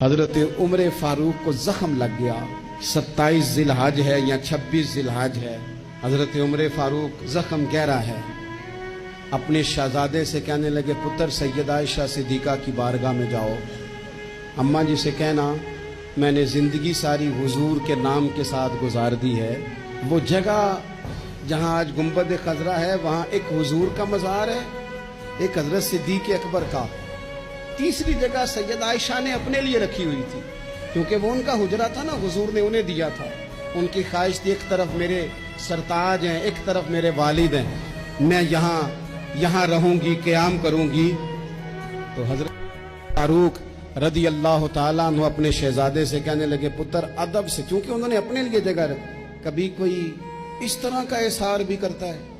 हजरत उमर फारूक को जख्म लग गया। 27 जिलहज है या 26 जिलहज है। हजरत उमर फारूक जख्म गहरा है। अपने शहजादे से कहने लगे, पुत्र सैयदा आयशा सिद्दीका की बारगाह में जाओ, अम्मा जी से कहना मैंने ज़िंदगी सारी हुजूर के नाम के साथ गुजार दी है। वो जगह जहाँ आज गुंबद खजरा है वहाँ एक हुजूर का मज़ार है, एक हजरत सिद्दीक अकबर का। तीसरी जगह सैयदा आयशा ने अपने लिए रखी हुई थी, क्योंकि वो उनका हुजरा था ना, हुजूर ने उन्हें दिया था। उनकी ख्वाहिश थी एक तरफ मेरे सरताज हैं, एक तरफ मेरे वालिद हैं, मैं यहाँ रहूंगी, क़याम करूंगी। तो हजरत फारूक रदी अल्लाह ताला अन्हु अपने शहजादे से कहने लगे, पुत्र अदब से, क्योंकि उन्होंने अपने लिए जगह, कभी कोई इस तरह का एहसार भी करता है,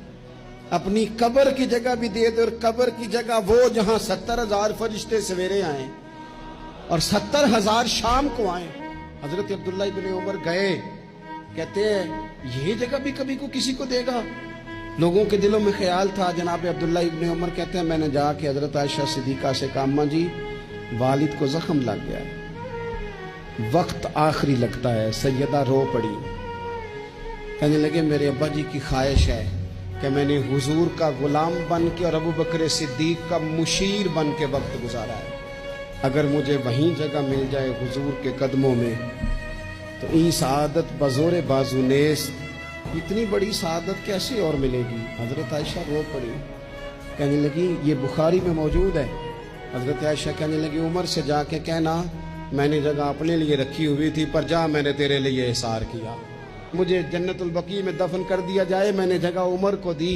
अपनी कब्र की जगह भी दे दे। और कब्र की जगह वो जहां 70,000 फरिश्ते सवेरे आए और 70,000 शाम को आए। हजरत अब्दुल्ला इब्ने उमर गए, कहते हैं ये जगह भी कभी को किसी को देगा। लोगों के दिलों में ख्याल था। जनाब अब्दुल्ला इब्ने उमर कहते हैं मैंने जाके हजरत आयशा सिद्दीका से कहा, अम्मा जी वालिद को जख्म लग गया है, वक्त आखिरी लगता है। सैयदा रो पड़ी, कहने लगे मेरे अब्बा जी की ख्वाहिश है कि मैंने हुजूर का गुलाम बन के और अबू बकर सिद्दीक का मुशीर बन के वक्त गुजारा है। अगर मुझे वहीं जगह मिल जाए हुजूर के कदमों में तो ई सआदत बज़ोरे बाजुनेस, इतनी बड़ी सआदत कैसे और मिलेगी। हजरत आयशा रो पड़ी, कहने लगी ये बुखारी में मौजूद है। हजरत आयशा कहने लगी उमर से जाके कहना मैंने जगह अपने लिए रखी हुई थी, पर जा मैंने तेरे लिए एहसार किया, मुझे जन्नतुल बकी में दफन कर दिया जाए, मैंने जगह उमर को दी।